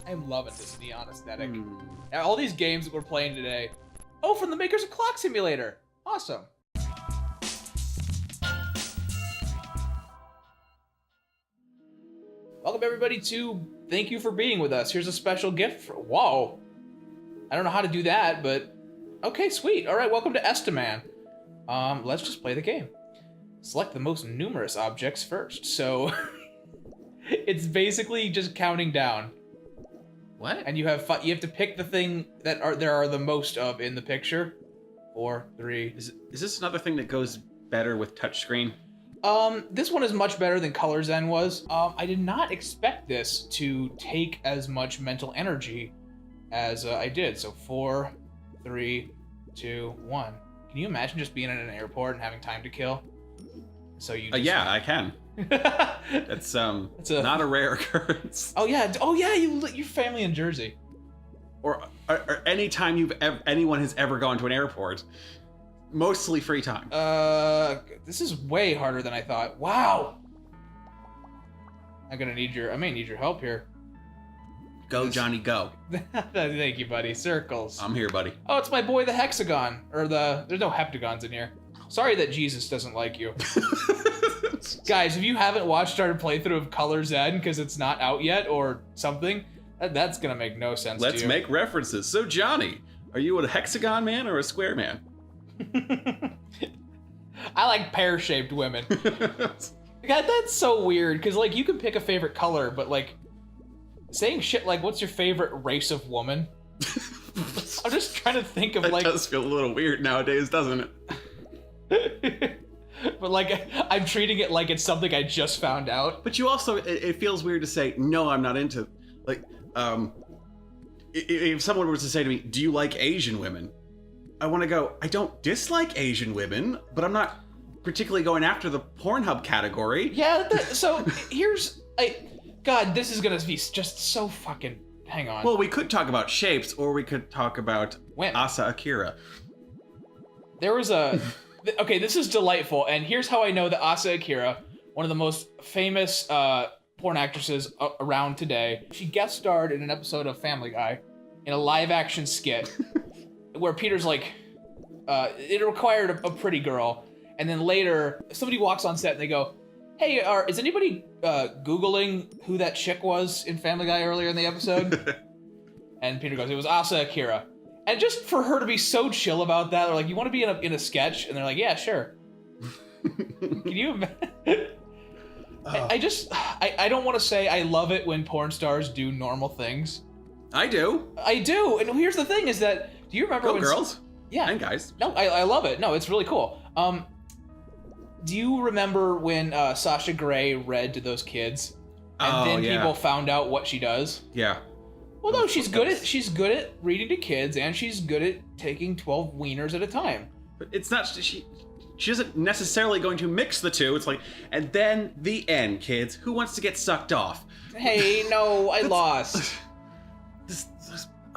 I'm loving this neon aesthetic. All these games that we're playing today. Oh, from the makers of Clock Simulator. Awesome. Welcome everybody to Thank You for Being With Us. Here's a special gift for, whoa. I don't know how to do that, but okay, sweet. All right, welcome to ESTIMAN. Let's just play the game. Select the most numerous objects first. So it's basically just counting down. What? And you have to pick the thing that there are the most of in the picture. 4, 3. Is this another thing that goes better with touchscreen? This one is much better than Color Zen was. I did not expect this to take as much mental energy as I did. So 4, 3, 2, 1. Can you imagine just being in an airport and having time to kill? So you just, yeah, I can. That's not a rare occurrence. Oh yeah, your family in Jersey. Or any time anyone has ever gone to an airport, mostly free time. This is way harder than I thought. Wow. I may need your help here. Go, Johnny, go. Thank you, buddy. Circles. I'm here, buddy. Oh, it's my boy, the hexagon. There's no heptagons in here. Sorry that Jesus doesn't like you. Guys, if you haven't watched our playthrough of Color Zen because it's not out yet or something, that's gonna make no sense to you. Let's make references. So, Johnny, are you a hexagon man or a square man? I like pear-shaped women. God, that's so weird, because, like, you can pick a favorite color, but, like, saying shit like, what's your favorite race of woman? I'm just trying to think of, like... That does feel a little weird nowadays, doesn't it? But, like, I'm treating it like it's something I just found out. But you also, it feels weird to say, no, I'm not into... Like, if someone was to say to me, do you like Asian women? I want to go, I don't dislike Asian women, but I'm not particularly going after the Pornhub category. Yeah, so here's... God, this is gonna be just so fucking... Hang on. Well, we could talk about shapes, or we could talk about When? Asa Akira. There was a... Okay, this is delightful, and here's how I know that Asa Akira, one of the most famous porn actresses around today, she guest starred in an episode of Family Guy in a live-action skit where Peter's like, it required a pretty girl, and then later somebody walks on set and they go, hey, is anybody Googling who that chick was in Family Guy earlier in the episode? And Peter goes, it was Asa Akira. And just for her to be so chill about that, they're like, you want to be in a sketch? And they're like, yeah, sure. Can you imagine? I don't want to say I love it when porn stars do normal things. I do. And here's the thing is that, do you remember when... girls. Yeah. And guys. No, I love it. No, it's really cool. Do you remember when Sasha Grey read to those kids? And then people found out what she does? Yeah. Well, no, she's good at reading to kids, and she's good at taking 12 wieners at a time. But it's not, she isn't necessarily going to mix the two. It's like, and then the end, kids. Who wants to get sucked off? Hey, no, I lost.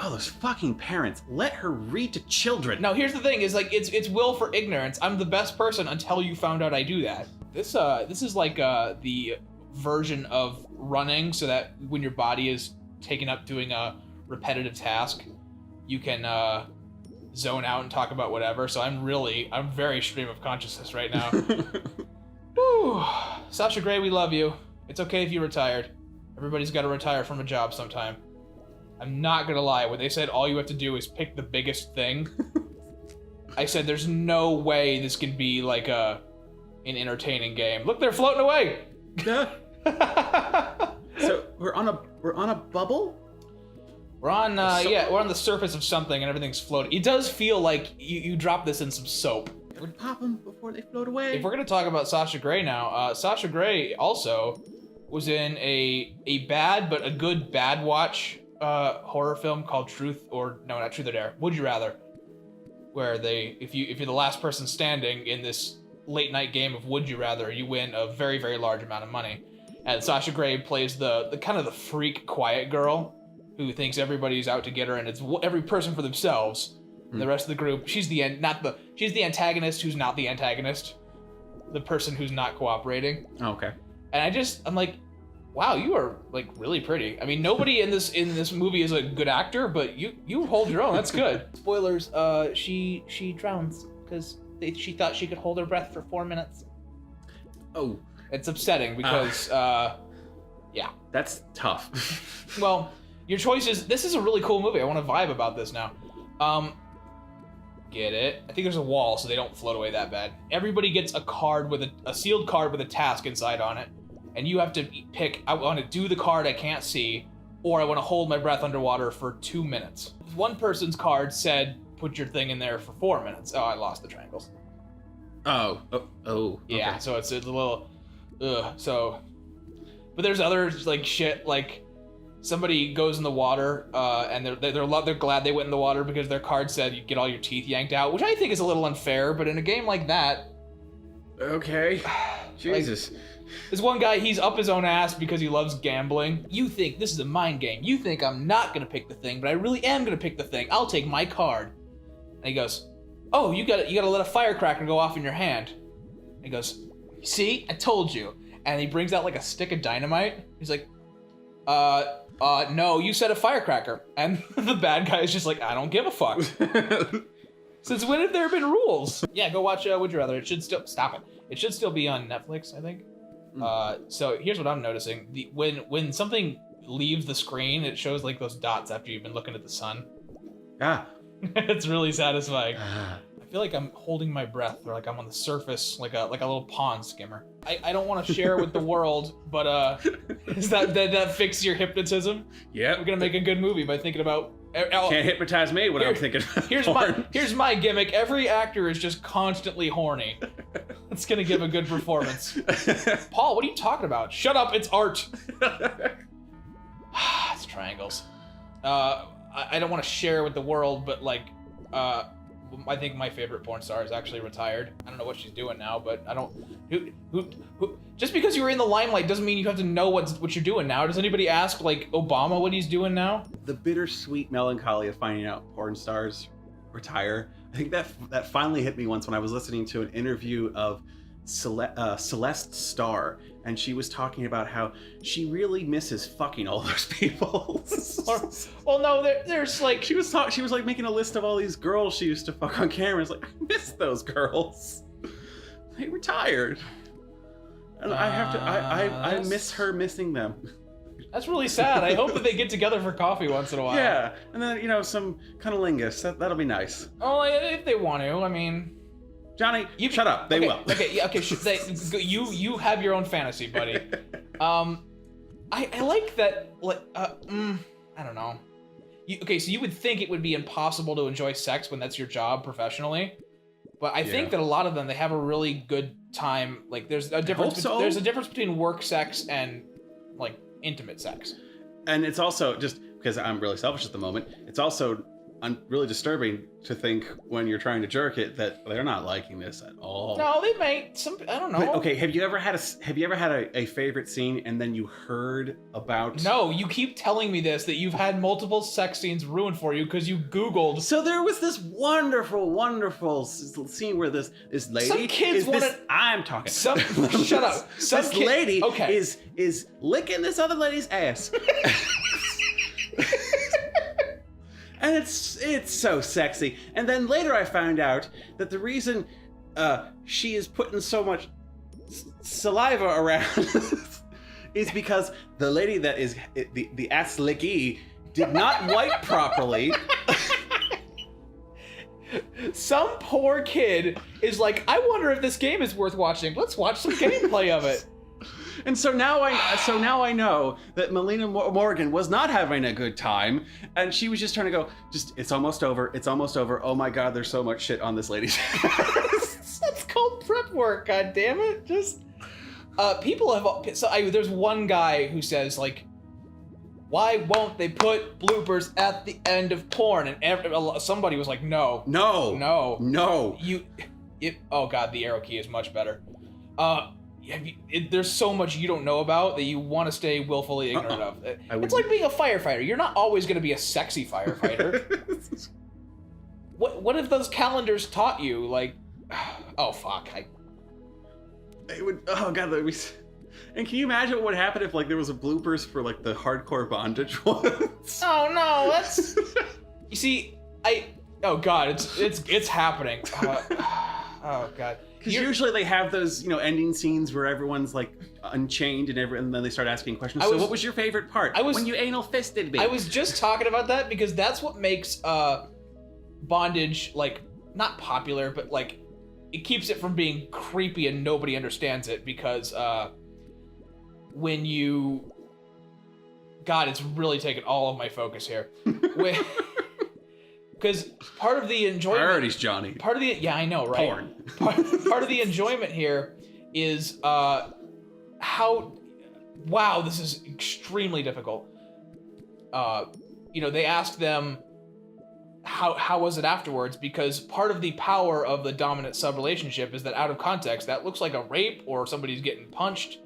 Those fucking parents. Let her read to children. No, here's the thing, is like, it's will for ignorance. I'm the best person until you found out I do that. This is like the version of running, so that when your body is taken up doing a repetitive task, you can zone out and talk about whatever. So I'm very stream of consciousness right now. Whew. Sasha Grey, we love you. It's okay if you retired. Everybody's got to retire from a job sometime. I'm not gonna lie, when they said all you have to do is pick the biggest thing, I said there's no way this can be like an entertaining game. Look, they're floating away. So we're on a bubble? We're on we're on the surface of something and everything's floating. It does feel like you drop this in some soap. It would pop them before they float away. If we're gonna talk about Sasha Grey now, Sasha Grey also was in a bad but a good bad watch horror film called Truth or Dare. Would You Rather? Where if you're the last person standing in this late night game of Would You Rather, you win a very, very large amount of money. And Sasha Grey plays the kind of the freak quiet girl who thinks everybody's out to get her, and it's every person for themselves. The rest of the group, she's the antagonist who's not the antagonist, the person who's not cooperating. Oh, okay. And I'm like, Wow, you are like really pretty. I mean, nobody in this movie is a good actor, but you hold your own. That's good. Spoilers. She drowns because she thought she could hold her breath for 4 minutes. Oh, it's upsetting because yeah, that's tough. Well, your choice is. This is a really cool movie. I want to vibe about this now. Get it? I think there's a wall, so they don't float away that bad. Everybody gets a card with a sealed card with a task inside on it. And you have to pick, I want to do the card I can't see, or I want to hold my breath underwater for 2 minutes. One person's card said, put your thing in there for 4 minutes. Oh, I lost the triangles. Oh. Yeah, okay. so it's a little, but there's others, like, shit, like, somebody goes in the water, and they're glad they went in the water because their card said you get all your teeth yanked out, which I think is a little unfair, but in a game like that... Okay. Jesus. Like, there's one guy, he's up his own ass because he loves gambling. You think this is a mind game. You think I'm not gonna pick the thing, but I really am gonna pick the thing. I'll take my card. And he goes, oh, you gotta let a firecracker go off in your hand. And he goes, see, I told you. And he brings out like a stick of dynamite. He's like, no, you said a firecracker. And the bad guy is just like, I don't give a fuck. Since when have there been rules? Yeah, go watch Would You Rather. It should still, stop it. It should still be on Netflix, I think. So here's what I'm noticing: when something leaves the screen, it shows like those dots after you've been looking at the sun. Ah, it's really satisfying. I feel like I'm holding my breath, or like I'm on the surface, like a little pond skimmer. I don't want to share with the world, but is that fix your hypnotism? Yeah, we're gonna make a good movie by thinking about. Can't hypnotize me when I'm thinking. Here's my gimmick. Every actor is just constantly horny. That's gonna give a good performance. Paul, what are you talking about? Shut up, it's art. It's triangles. I don't want to share with the world, but like, I think my favorite porn star is actually retired. I don't know what she's doing now, but I don't. Who? Just because you were in the limelight doesn't mean you have to know what you're doing now. Does anybody ask like Obama what he's doing now? The bittersweet melancholy of finding out porn stars retire. I think that finally hit me once when I was listening to an interview of Celeste Starr, and she was talking about how she really misses fucking all those people. Well, no, there's like she was like making a list of all these girls she used to fuck on camera. It's like, I miss those girls. They retired, and I miss her missing them. That's really sad. I hope that they get together for coffee once in a while. Yeah, and then some cunnilingus. That'll be nice. Oh, if they want to. I mean. Johnny, shut up. They will. Okay, yeah, okay. You have your own fantasy, buddy. I like that. Like, I don't know. So you would think it would be impossible to enjoy sex when that's your job professionally, but I think that a lot of them, they have a really good time. Like, there's a difference. There's a difference between work sex and like intimate sex. And it's also, just because I'm really selfish at the moment, it's also really disturbing to think when you're trying to jerk it that they're not liking this at all. No, they may. I don't know. But, okay, have you ever had a favorite scene and then you heard about? No, you keep telling me this, that you've had multiple sex scenes ruined for you because you Googled. So there was this wonderful scene where this lady. Some kids want to. I'm talking. Shut up. This lady is licking this other lady's ass. And it's so sexy. And then later I found out that the reason she is putting so much saliva around is because the lady that is the ass licky did not wipe properly. Some poor kid is like, I wonder if this game is worth watching. Let's watch some gameplay of it. And so now I know that Melina Morgan was not having a good time, and she was just trying to go, it's almost over. Oh my God, there's so much shit on this lady's ass. That's called prep work. God damn it! Just people have. There's one guy who says like, why won't they put bloopers at the end of porn? And somebody was like, no. Oh God, the arrow key is much better. There's so much you don't know about that you want to stay willfully ignorant of. It's like being a firefighter. You're not always going to be a sexy firefighter. What if those calendars taught you, like, oh fuck, It would. Oh God, And can you imagine what would happen if like there was a bloopers for like the hardcore bondage ones? Oh no, that's. You see, oh god, it's happening. Oh god. Because usually they have those, ending scenes where everyone's like unchained and then they start asking questions. So what was your favorite part? When you anal fisted me. I was just talking about that because that's what makes bondage like not popular, but like it keeps it from being creepy and nobody understands it because when you, God, it's really taken all of my focus here. Because part of the enjoyment... Priorities, Johnny. Yeah, I know, right? Porn. Part of the enjoyment here is how... Wow, this is extremely difficult. They asked them, how was it afterwards? Because part of the power of the dominant sub-relationship is that out of context, that looks like a rape or somebody's getting punched.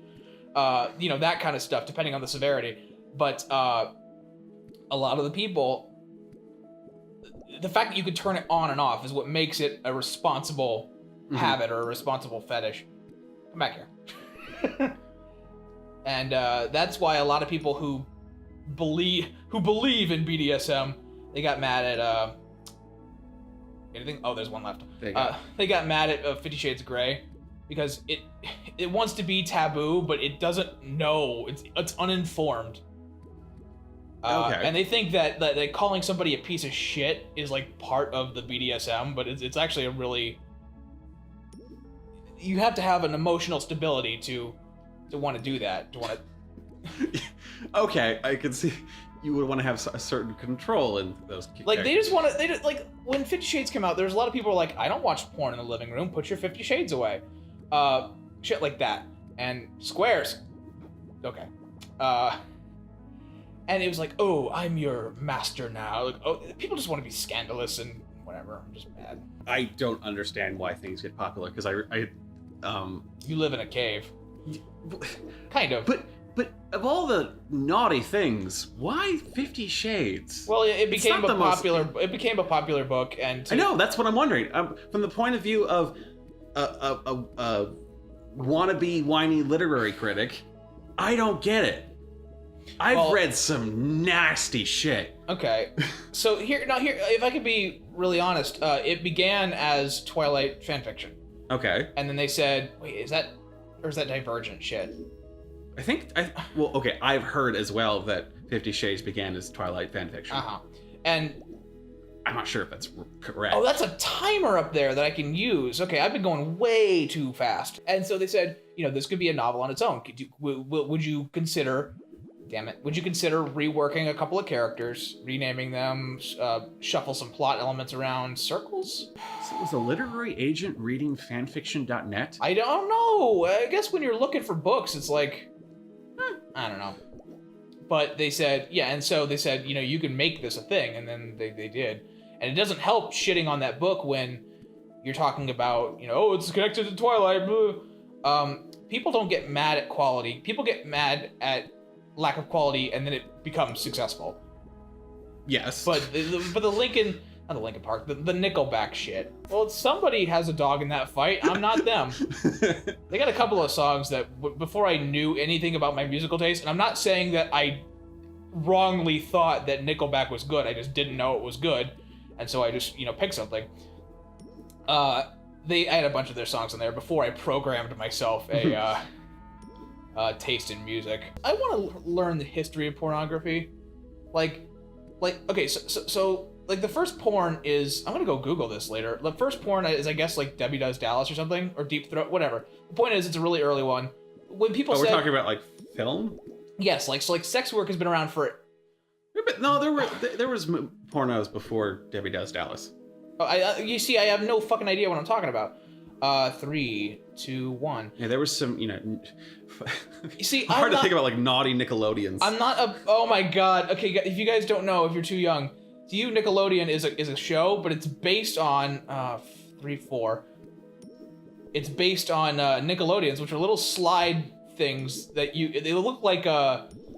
That kind of stuff, depending on the severity. But a lot of the people... The fact that you could turn it on and off is what makes it a responsible habit or a responsible fetish. Come back here. And that's why a lot of people who believe in BDSM, they got mad at anything. Oh, there's one left. They got mad at 50 Shades of Grey because it wants to be taboo, but it doesn't know. It's uninformed. Okay. And they think that calling somebody a piece of shit is like part of the BDSM, but it's actually a really... You have to have an emotional stability to want to do that. To want to... Okay, I can see you would want to have a certain control in those like characters. Like when 50 Shades came out, there's a lot of people who are like, I don't watch porn in the living room, put your 50 Shades away. Shit like that. And squares. Okay. And it was like, oh, I'm your master now. Like, oh, people just want to be scandalous and whatever. I'm just mad. I don't understand why things get popular because You live in a cave. Kind of. But of all the naughty things, why 50 Shades? Well, it became a popular book, and I know, that's what I'm wondering. From the point of view of a wannabe whiny literary critic, I don't get it. I've read some nasty shit. Okay, so here, if I could be really honest, it began as Twilight fanfiction. Okay. And then they said, wait, is that Divergent shit? I've heard as well that 50 Shades began as Twilight fanfiction. And I'm not sure if that's correct. Oh, that's a timer up there that I can use. Okay, I've been going way too fast. And so they said, this could be a novel on its own. Would you consider... Damn it. Would you consider reworking a couple of characters, renaming them, shuffle some plot elements around circles? So was a literary agent reading fanfiction.net? I don't know. I guess when you're looking for books, it's like, I don't know. But they said, and so they said, you can make this a thing, and then they did. And it doesn't help shitting on that book when you're talking about, it's connected to Twilight. People don't get mad at quality. People get mad at lack of quality, and then it becomes successful. Yes. But the not the Linkin Park, the Nickelback shit. Well, somebody has a dog in that fight. I'm not them. They got a couple of songs that, before I knew anything about my musical taste, and I'm not saying that I wrongly thought that Nickelback was good. I just didn't know it was good, and so I just picked something. I had a bunch of their songs on there before I programmed myself a taste in music. I want to learn the history of pornography. Okay, so the first porn is, I'm gonna go Google this later. The first porn is, I guess, like Debbie Does Dallas or something, or Deep Throat, whatever. The point is, it's a really early one. When people we're talking about like film? Yes, like sex work has been around for... But no, there was pornos before Debbie Does Dallas. You see, I have no fucking idea what I'm talking about. 3, 2, 1. Yeah, there was some, You see, hard to think about like naughty Nickelodeons. I'm not a... Oh my god. Okay, if you guys don't know, if you're too young, to you, Nickelodeon is a show, but it's based on 3, 4. It's based on Nickelodeons, which are little slide things that they look like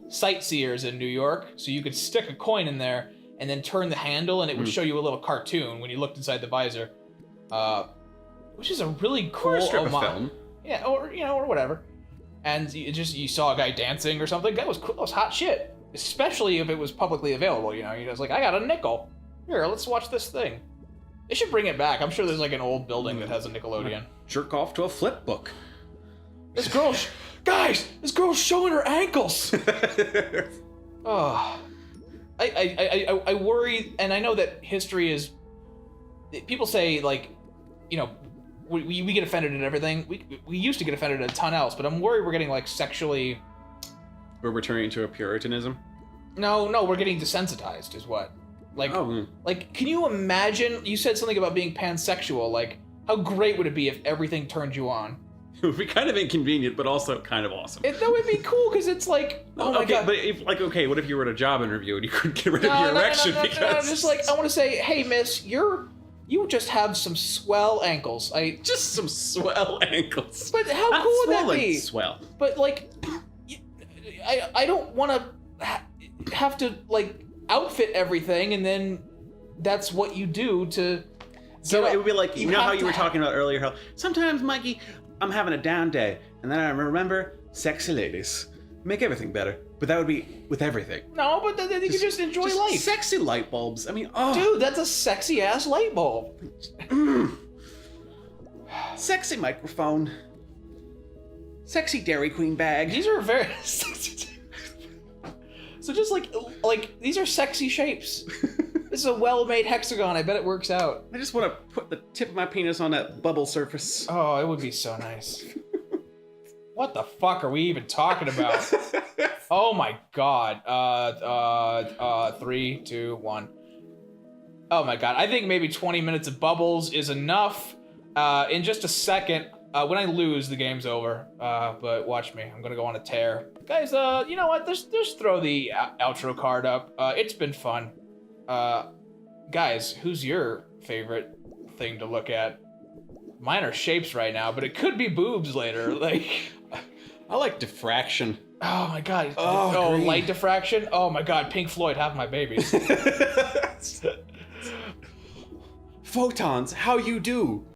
sightseers in New York. So you could stick a coin in there and then turn the handle, and it would show you a little cartoon when you looked inside the visor. Which is a really cool strip of film. Yeah, or whatever. and you saw a guy dancing or something. That was cool. That was hot shit. Especially if it was publicly available. You know, you're just like, I got a nickel. Here, let's watch this thing. They should bring it back. I'm sure there's like an old building that has a Nickelodeon. Jerk off to a flip book. This girl, guys, this girl's showing her ankles. Oh, I worry, and I know that history is. People say like, you know, we get offended at everything. We used to get offended at a ton else, but I'm worried we're getting like sexually. We're returning to a Puritanism. No, we're getting desensitized, is what. Like, like, can you imagine? You said something about being pansexual. Like, how great would it be if everything turned you on? It would be kind of inconvenient, but also kind of awesome. That would be cool because it's like, oh my god. But if, like, okay, what if you were at a job interview and you couldn't get rid of your erection because? No, just like I want to say, hey, miss, you just have some swell ankles. Just some swell ankles. But how cool would that be? Swell. But like, I don't want to have to like outfit everything, and then that's what you do to. So it would be like, you know how you were talking about earlier, how sometimes, Mikey, I'm having a down day, and then I remember sexy ladies make everything better. But that would be with everything. No, but then you just enjoy life. Sexy light bulbs. I mean, oh. Dude, that's a sexy ass light bulb. Sexy microphone. Sexy Dairy Queen bag. These are very sexy. So just like these are sexy shapes. This is a well-made hexagon. I bet it works out. I just want to put the tip of my penis on that bubble surface. Oh, it would be so nice. What the fuck are we even talking about? Oh my god. 3, 2, 1. Oh my god. I think maybe 20 minutes of bubbles is enough. In just a second, when I lose, the game's over. But watch me. I'm gonna go on a tear. Guys, you know what? Just throw the outro card up. It's been fun. Guys, who's your favorite thing to look at? Mine are shapes right now, but it could be boobs later. Like, I like diffraction. Oh my god. Oh, light diffraction? Oh my god, Pink Floyd, have my babies. Photons, how you do?